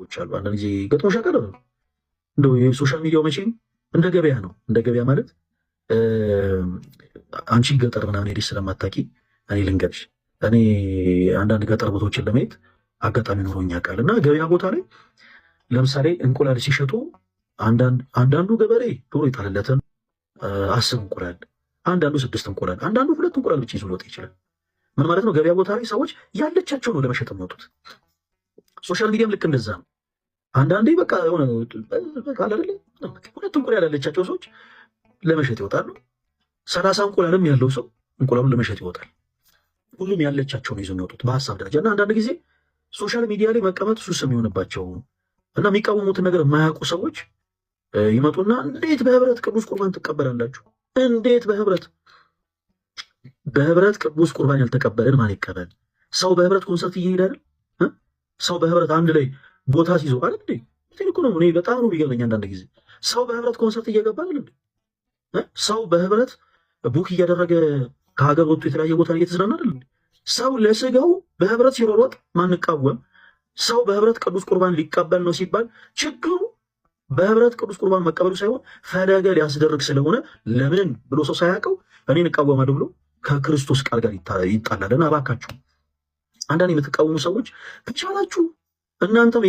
ነገሮች አሉ። አንዳንድ ጊዜ ገጥሞሽ ያውቃል? እንደው የሶሻል ሚዲያው መቼም እንደ ገበያ ነው። እንደ ገበያ ማለት አንቺ ገጠር ምናምን ሄደሽ ስለማታውቂ እኔ ልንገርሽ፣ እኔ አንዳንድ ገጠር ቦታዎችን ለማየት አጋጣሚ ኖሮኝ ያውቃል። እና ገበያ ቦታ ላይ ለምሳሌ እንቁላል ሲሸጡ አንዳንዱ ገበሬ ዶሮ ይጣልለትን 10 እንቁላል፣ አንዳንዱ 6 እንቁላል፣ አንዳንዱ 2 እንቁላል ብቻ ይዞ ሊወጣ ይችላል። ምን ማለት ነው? ገበያ ቦታ ላይ ሰዎች ያለቻቸው ነው ለመሸጥ የሚወጡት። ሶሻል ሚዲያም ልክ እንደዛ ነው። አንዳንዴ በቃ የሆነ አይደለ 2 እንቁላል ያለቻቸው ሰዎች ለመሸጥ ይወጣሉ። 30 እንቁላልም ያለው ሰው እንቁላሉን ለመሸጥ ይወጣል። ሁሉም ያለቻቸው ነው ይዞ የሚወጡት በሀሳብ ደረጃ። እና አንዳንድ ጊዜ ሶሻል ሚዲያ ላይ መቀመጥ ሱስ የሚሆንባቸው እና የሚቃወሙትን ነገር የማያውቁ ሰዎች ይመጡና እንዴት በህብረት ቅዱስ ቁርባን ትቀበላላችሁ? እንዴት በህብረት ቅዱስ ቁርባን ያልተቀበልን ማን ይቀበል? ሰው በህብረት ኮንሰርት እየሄደ አይደል? ሰው በህብረት አንድ ላይ ቦታ ሲይዞ አይደል እንዴ? እኮ ነው። እኔ በጣም ነው የሚገርመኝ አንዳንድ ጊዜ ሰው በህብረት ኮንሰርት እየገባ አይደል እንዴ? ሰው በህብረት ቡክ እያደረገ ከሀገር ወጥቶ የተለያየ ቦታ እየተዝናና አይደል እንዴ? ሰው ለስጋው በህብረት ሲሮሮጥ ማንቃወም፣ ሰው በህብረት ቅዱስ ቁርባን ሊቀበል ነው ሲባል ችግሩ በህብረት ቅዱስ ቁርባን መቀበሉ ሳይሆን ፈለገ ሊያስደርግ ስለሆነ ለምን ብሎ ሰው ሳያውቀው እኔን እቃወማለሁ ብሎ ከክርስቶስ ቃል ጋር ይጣላልና እባካችሁ አንዳንድ የምትቃወሙ ሰዎች ከቻላችሁ እናንተም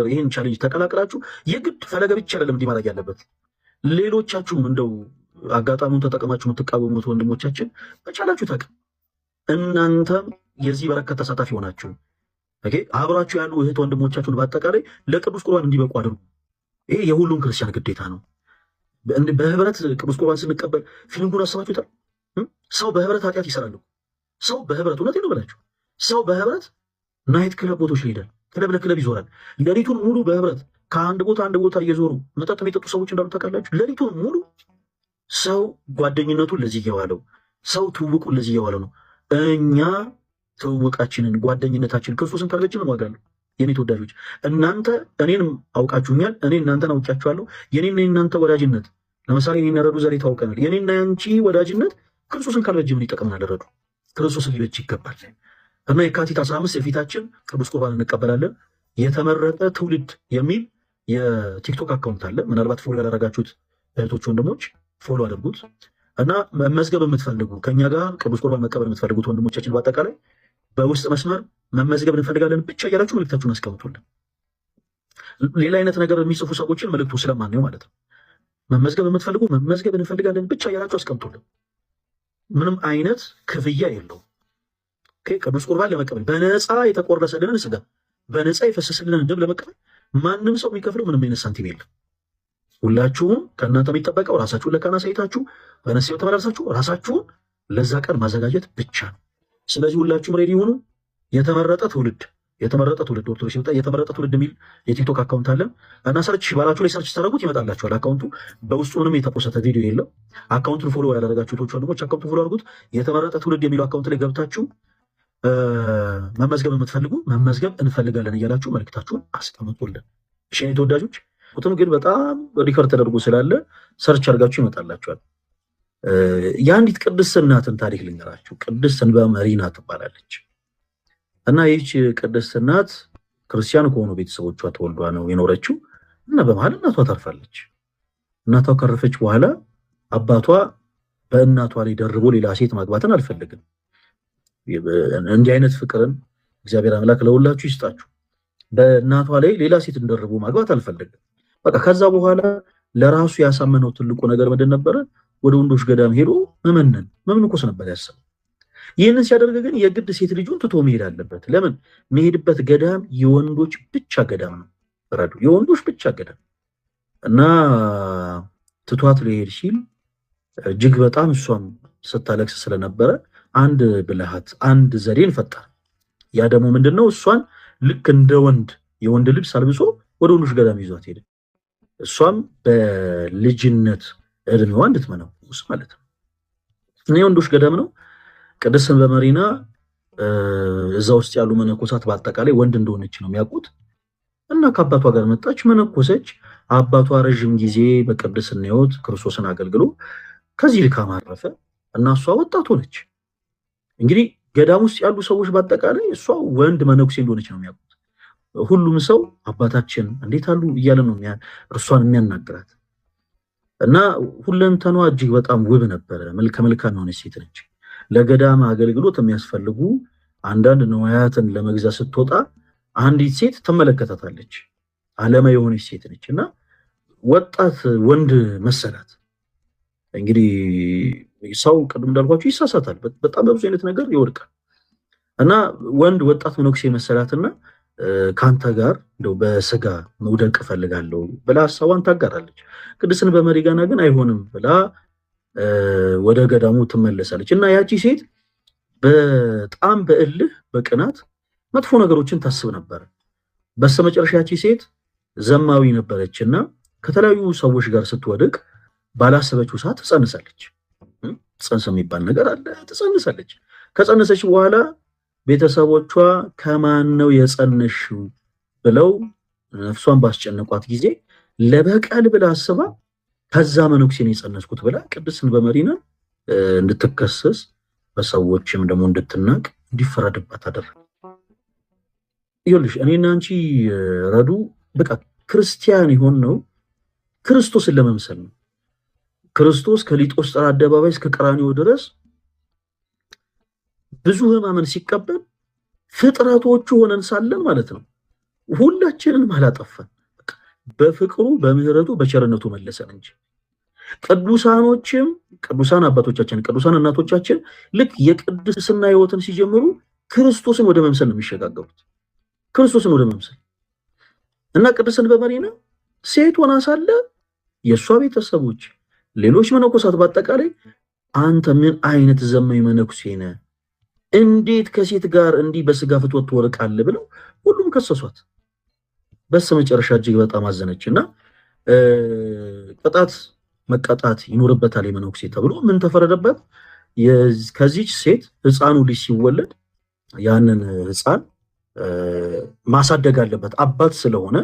ይህን ቻሌንጅ ተቀላቅላችሁ የግድ ፈለገ ብቻ አይደለም እንዲህ ማድረግ ያለበት። ሌሎቻችሁም እንደው አጋጣሚውን ተጠቅማችሁ የምትቃወሙት ወንድሞቻችን በቻላችሁ ታውቅ እናንተም የዚህ በረከት ተሳታፊ ሆናችሁ አብራችሁ ያሉ እህት ወንድሞቻችሁን በአጠቃላይ ለቅዱስ ቁርባን እንዲበቁ አድርጉ። ይሄ የሁሉም ክርስቲያን ግዴታ ነው። በህብረት ቅዱስ ቁርባን ስንቀበል ፊልሙን አስባችሁታል? ሰው በህብረት ኃጢአት ይሰራሉ። ሰው በህብረት እውነቴን ነው ብላችሁ ሰው በህብረት ናይት ክለብ ቦታዎች ይሄዳል። ክለብ ለክለብ ይዞራል። ሌሊቱን ሙሉ በህብረት ከአንድ ቦታ አንድ ቦታ እየዞሩ መጠጥ የሚጠጡ ሰዎች እንዳሉ ታውቃላችሁ። ሌሊቱን ሙሉ ሰው ጓደኝነቱን ለዚህ እየዋለው፣ ሰው ትውውቁን ለዚህ እየዋለው ነው። እኛ ትውውቃችንን ጓደኝነታችን ክርስቶስን ካልበጅን ዋጋለሁ። የኔ ተወዳጆች እናንተ እኔንም አውቃችሁኛል፣ እኔ እናንተን አውቃችኋለሁ። የኔና የእናንተ ወዳጅነት ለምሳሌ እኔና ረዱ ዛሬ ታውቀናል። የኔና ያንቺ ወዳጅነት ክርስቶስን ካልበጅ ምን ይጠቅመናል? ረዱ ክርስቶስን ሊበጅ ይገባል። እና የካቲት 15 የፊታችን ቅዱስ ቁርባን እንቀበላለን። የተመረጠ ትውልድ የሚል የቲክቶክ አካውንት አለ። ምናልባት ፎሎ ያላረጋችሁት እህቶች ወንድሞች ፎሎ አድርጉት። እና መመዝገብ የምትፈልጉ ከኛ ጋር ቅዱስ ቁርባን መቀበል የምትፈልጉት ወንድሞቻችን በአጠቃላይ በውስጥ መስመር መመዝገብ እንፈልጋለን ብቻ እያላችሁ መልእክታችሁን አስቀምጡልን። ሌላ አይነት ነገር የሚጽፉ ሰዎችን መልእክቱ ስለማንየው ማለት ነው። መመዝገብ የምትፈልጉ መመዝገብ እንፈልጋለን ብቻ እያላችሁ አስቀምጡልን። ምንም አይነት ክፍያ የለውም። ቅዱስ ቁርባን ለመቀበል በነፃ የተቆረሰልንን ስጋ በነፃ የፈሰስልንን ደም ለመቀበል ማንም ሰው የሚከፍለው ምንም አይነት ሳንቲም የለም። ሁላችሁም ከእናንተ የሚጠበቀው ራሳችሁን ለካህን አሳይታችሁ በነሲው ተመላልሳችሁ ራሳችሁን ለዛ ቀን ማዘጋጀት ብቻ ነው። ስለዚህ ሁላችሁም ሬዲ ሆኑ። የተመረጠ ትውልድ ኦርቶዶክስ ይወጣ የተመረጠ ትውልድ የሚል የቲክቶክ አካውንት አለን እና ሰርች ባላችሁ ላይ ሰርች ታደርጉት ይመጣላችኋል። አካውንቱ በውስጡ ምንም የተፖሰተ ቪዲዮ የለም። አካውንቱን ፎሎ ያላደረጋችሁ ቶች ወንድሞች አካውንቱን ፎሎ አድርጉት። የተመረጠ ትውልድ የሚለው አካውንት ላይ ገብታችሁ መመዝገብ የምትፈልጉ መመዝገብ እንፈልጋለን እያላችሁ መልእክታችሁን አስቀምጡልን። እሺ ተወዳጆች፣ ቁጥም ግን በጣም ሪከርድ ተደርጎ ስላለ ሰርች አድርጋችሁ ይመጣላችኋል። የአንዲት ቅድስት እናትን ታሪክ ልንገራችሁ። ቅድስት እንባ መሪና ትባላለች እና ይህች ቅድስት እናት ክርስቲያን ከሆኑ ቤተሰቦቿ ተወልዷ ነው የኖረችው እና በመሀል እናቷ ታርፋለች። እናቷ ካረፈች በኋላ አባቷ በእናቷ ላይ ደርቦ ሌላ ሴት ማግባትን አልፈልግም። እንዲህ አይነት ፍቅርን እግዚአብሔር አምላክ ለሁላችሁ ይስጣችሁ። በእናቷ ላይ ሌላ ሴት እንደርቦ ማግባት አልፈልግም። በቃ ከዛ በኋላ ለራሱ ያሳመነው ትልቁ ነገር ምንድን ነበረ? ወደ ወንዶች ገዳም ሄዶ መመንኮስ ነበር ያሰበው። ይህንን ሲያደርግ ግን የግድ ሴት ልጁን ትቶ መሄድ አለበት። ለምን? መሄድበት ገዳም የወንዶች ብቻ ገዳም ነው። ረዱ የወንዶች ብቻ ገዳም እና ትቷት ሊሄድ ሲል እጅግ በጣም እሷም ስታለቅስ ስለነበረ አንድ ብልሃት አንድ ዘዴን ፈጠረ። ያ ደግሞ ምንድነው? እሷን ልክ እንደ የወንድ ልብስ አልብሶ ወደ ወንዶች ገዳም ይዟት ሄደ። እሷም በልጅነት እድሜዋ እንድትመነኩስ ማለት ነው። እኔ ወንዶች ገዳም ነው። ቅድስት እንባ መሪና እዛ ውስጥ ያሉ መነኮሳት በአጠቃላይ ወንድ እንደሆነች ነው የሚያውቁት እና ከአባቷ ጋር መጣች፣ መነኮሰች። አባቷ ረዥም ጊዜ በቅድስና ሕይወት ክርስቶስን አገልግሎ ከዚህ ድካም አረፈ እና እሷ ወጣት ሆነች። እንግዲህ ገዳም ውስጥ ያሉ ሰዎች በአጠቃላይ እሷ ወንድ መነኩሴ እንደሆነች ነው የሚያውቁት። ሁሉም ሰው አባታችን እንዴት አሉ እያለ ነው እርሷን የሚያናግራት እና ሁለንተኗ እጅግ በጣም ውብ ነበረ። መልከ መልካም የሆነች ሴት ነች። ለገዳም አገልግሎት የሚያስፈልጉ አንዳንድ ንዋያትን ለመግዛት ስትወጣ አንዲት ሴት ትመለከታታለች። ዓለማ የሆነች ሴት ነች እና ወጣት ወንድ መሰላት። እንግዲህ ሰው ቅድም እንዳልኳችሁ ይሳሳታል፣ በጣም በብዙ አይነት ነገር ይወድቃል እና ወንድ ወጣት መነኩሴ መሰላትና ካንተ ጋር እንደው በስጋ መውደቅ እፈልጋለሁ ብላ ሐሳቧን ታጋራለች። ቅድስን በመሪጋና ግን አይሆንም ብላ ወደ ገዳሙ ትመለሳለች እና ያቺ ሴት በጣም በእልህ በቅናት መጥፎ ነገሮችን ታስብ ነበር። በስተመጨረሻ ያቺ ሴት ዘማዊ ነበረችና ከተለያዩ ሰዎች ጋር ስትወድቅ ባላሰበችው ሰዓት ትጸንሳለች። ጽንስ የሚባል ነገር አለ። ትጸንሳለች። ከጸነሰች በኋላ ቤተሰቦቿ ከማን ነው የጸነሽው ብለው ነፍሷን ባስጨነቋት ጊዜ ለበቀል ብላ አስባ ከዛ መነኩሴን የጸነስኩት ብላ ቅድስት በመሪና እንድትከሰስ በሰዎችም ደግሞ እንድትናቅ እንዲፈረድባት አደረገ። ይኸውልሽ እኔና አንቺ ረዱ በቃ ክርስቲያን የሆነው ክርስቶስን ለመምሰል ነው። ክርስቶስ ከሊጦስጥራ አደባባይ እስከ ቀራንዮ ድረስ ብዙ ሕማምን ሲቀበል ፍጥረቶቹ ሆነን ሳለን ማለት ነው ሁላችንን አላጠፋን። በፍቅሩ በምህረቱ በቸርነቱ መለሰን እንጂ ቅዱሳን አባቶቻችን ቅዱሳን እናቶቻችን ልክ የቅድስና ሕይወትን ሲጀምሩ ክርስቶስን ወደ መምሰል ነው የሚሸጋገሩት። ክርስቶስን ወደ መምሰል እና ቅድስት በመሪና ሴት ሆና ሳለ የእሷ ቤተሰቦች ሌሎች መነኮሳት በአጠቃላይ አንተ ምን አይነት ዘመኝ መነኩሴ ነህ? እንዴት ከሴት ጋር እንዲህ በስጋ ፍትወት ትወርቃለህ? ብለው ሁሉም ከሰሷት። በስተመጨረሻ እጅግ በጣም አዘነችና ቅጣት መቀጣት ይኖርበታል የመነኩሴ ተብሎ ምን ተፈረደበት? ከዚች ሴት ሕፃኑ ልጅ ሲወለድ ያንን ሕፃን ማሳደግ አለበት። አባት ስለሆነ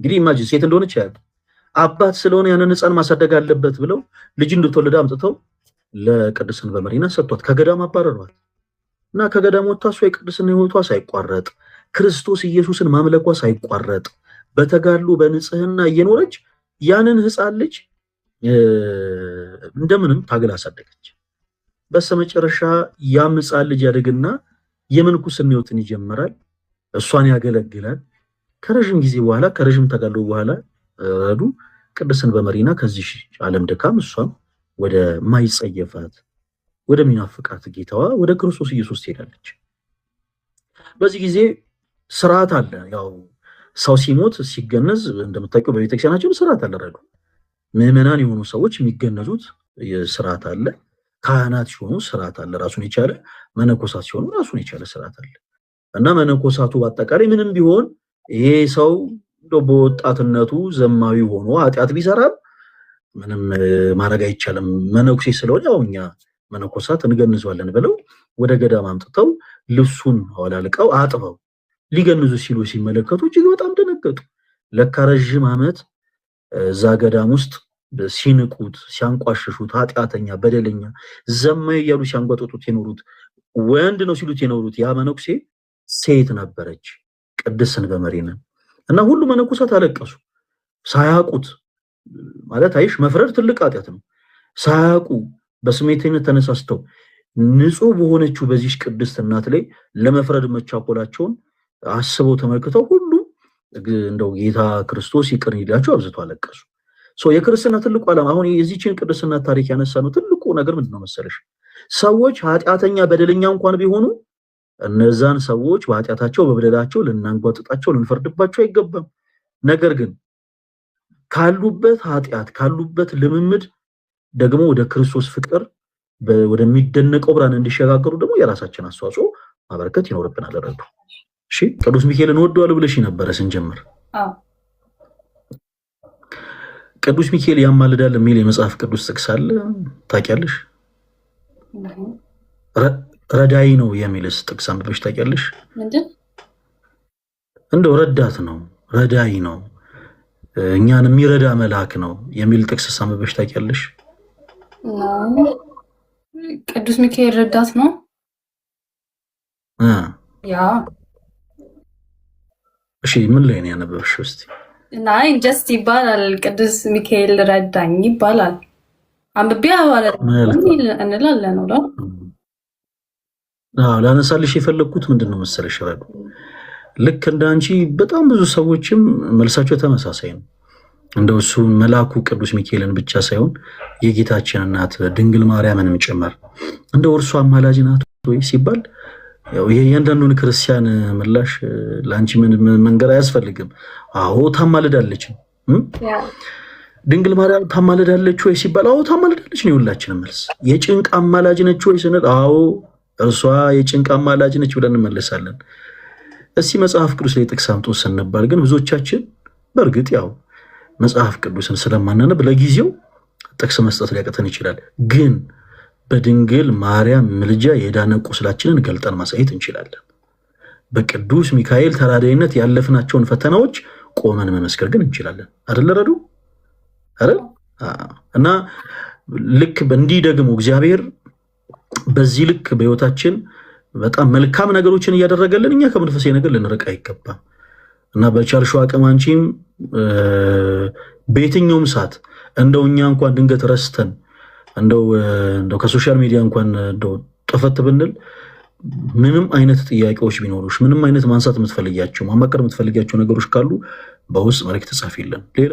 እንግዲህ ኢማጂን ሴት እንደሆነች ያለ አባት ስለሆነ ያንን ሕፃን ማሳደግ አለበት ብለው ልጅ እንድትወልድ አምጥተው ለቅድስት በመሪና ሰጥቷት ከገዳም አባረሯት እና ከገዳም ወጥታ እሷ የቅድስና ሕይወቷ ሳይቋረጥ ክርስቶስ ኢየሱስን ማምለኳ ሳይቋረጥ በተጋድሎ በንጽህና እየኖረች ያንን ሕፃን ልጅ እንደምንም ታግላ አሳደገች። በስተመጨረሻ ያም ሕፃን ልጅ ያደግና የምንኩስና ሕይወትን ይጀምራል። እሷን ያገለግላል። ከረጅም ጊዜ በኋላ ከረጅም ተጋድሎ በኋላ ረዱ ቅድስት በመሪና ከዚህ ዓለም ድካም እሷም ወደ ማይጸየፋት ወደ ሚናፍቃት ጌታዋ ወደ ክርስቶስ ኢየሱስ ትሄዳለች። በዚህ ጊዜ ስርዓት አለ። ያው ሰው ሲሞት ሲገነዝ እንደምታውቀው በቤተክርስቲያናችን ስርዓት አለ። ረዱ ምዕመናን የሆኑ ሰዎች የሚገነዙት ስርዓት አለ። ካህናት ሲሆኑ ስርዓት አለ ራሱን የቻለ፣ መነኮሳት ሲሆኑ ራሱን የቻለ ስርዓት አለ እና መነኮሳቱ በአጠቃላይ ምንም ቢሆን ይሄ ሰው በወጣትነቱ ዘማዊ ሆኖ ኃጢአት ቢሰራም ምንም ማድረግ አይቻልም፣ መነኩሴ ስለሆነ ያው እኛ መነኮሳት እንገንዘዋለን ብለው ወደ ገዳም አምጥተው ልብሱን አወላልቀው አጥበው ሊገንዙ ሲሉ ሲመለከቱ እጅግ በጣም ደነገጡ። ለካ ረዥም ዓመት እዛ ገዳም ውስጥ ሲንቁት፣ ሲያንቋሽሹት፣ ኃጢአተኛ፣ በደለኛ፣ ዘማዊ እያሉ ሲያንጓጥጡት የኖሩት ወንድ ነው ሲሉት የኖሩት ያ መነኩሴ ሴት ነበረች ቅድስት በመሪና እና ሁሉ መነኮሳት አለቀሱ። ሳያውቁት ማለት አይሽ መፍረድ ትልቅ ኃጢአት ነው። ሳያውቁ በስሜተኝነት ተነሳስተው ንጹህ በሆነችው በዚህ ቅድስት እናት ላይ ለመፍረድ መቻኮላቸውን አስበው ተመልክተው ሁሉ እንደው ጌታ ክርስቶስ ይቅር ይላቸው አብዝቶ አለቀሱ። የክርስትና ትልቁ ዓላማ አሁን የዚህችን ቅድስና ታሪክ ያነሳነው ትልቁ ነገር ምንድነው መሰለሽ? ሰዎች ኃጢአተኛ በደለኛ እንኳን ቢሆኑ እነዛን ሰዎች በኃጢአታቸው በበደላቸው ልናንጓጥጣቸው ልንፈርድባቸው አይገባም። ነገር ግን ካሉበት ኃጢአት ካሉበት ልምምድ ደግሞ ወደ ክርስቶስ ፍቅር ወደሚደነቀው ብርሃን እንዲሸጋገሩ ደግሞ የራሳችን አስተዋጽኦ ማበረከት ይኖርብናል። ረዱ እሺ፣ ቅዱስ ሚካኤልን ወደዋለሁ ብለሽ ነበረ ስንጀምር። ቅዱስ ሚካኤል ያማልዳል የሚል የመጽሐፍ ቅዱስ ጥቅስ አለ፣ ታውቂያለሽ? ረዳይ ነው የሚልስ ጥቅስ አንብበሽ ታውቂያለሽ? ምንድን እንደው ረዳት ነው፣ ረዳይ ነው፣ እኛን የሚረዳ መልአክ ነው የሚል ጥቅስ አንብበሽ ታውቂያለሽ? ቅዱስ ሚካኤል ረዳት ነው። ያ እሺ ምን ላይ ነው ያነበብሽው? እስቲ ናይ ጀስት ይባላል ቅዱስ ሚካኤል ረዳኝ ይባላል። አንብቤ አዋለ እንላለን ነው። ላነሳልሽ የፈለግኩት ምንድን ነው መሰለሽ ረዱ፣ ልክ እንደ አንቺ በጣም ብዙ ሰዎችም መልሳቸው ተመሳሳይ ነው። እንደው እሱ መልአኩ ቅዱስ ሚካኤልን ብቻ ሳይሆን የጌታችን እናት ድንግል ማርያምንም ጭምር እንደው እርሷ አማላጅ ናት ወይ ሲባል የእያንዳንዱን ክርስቲያን ምላሽ ለአንቺ መንገር አያስፈልግም። አዎ ታማልዳለች። ድንግል ማርያም ታማልዳለች ወይ ሲባል አዎ ታማልዳለች ነው የሁላችንም መልስ። የጭንቅ አማላጅ ነች ወይ ስንል አዎ እርሷ የጭንቅ አማላጅ ነች ብለን እንመለሳለን። እስቲ መጽሐፍ ቅዱስ ላይ ጥቅስ አምጡ ስንባል ግን ብዙዎቻችን በእርግጥ ያው መጽሐፍ ቅዱስን ስለማናነብ ለጊዜው ጥቅስ መስጠት ሊያቀተን ይችላል። ግን በድንግል ማርያም ምልጃ የዳነ ቁስላችንን ገልጠን ማሳየት እንችላለን። በቅዱስ ሚካኤል ተራዳይነት ያለፍናቸውን ፈተናዎች ቆመን መመስከር ግን እንችላለን። አይደል ረዱ? አይደል? እና ልክ እንዲህ ደግሞ እግዚአብሔር በዚህ ልክ በህይወታችን በጣም መልካም ነገሮችን እያደረገልን እኛ ከመንፈሳዊ ነገር ልንርቅ አይገባም። እና በቻልሽው አቅም አንቺም በየትኛውም ሰዓት እንደው እኛ እንኳን ድንገት ረስተን እንደው ከሶሻል ሚዲያ እንኳን እንደው ጠፈት ብንል ምንም አይነት ጥያቄዎች ቢኖሩሽ ምንም አይነት ማንሳት የምትፈልጊያቸው ማማከር የምትፈልጊያቸው ነገሮች ካሉ በውስጥ መልእክት ጻፊልን።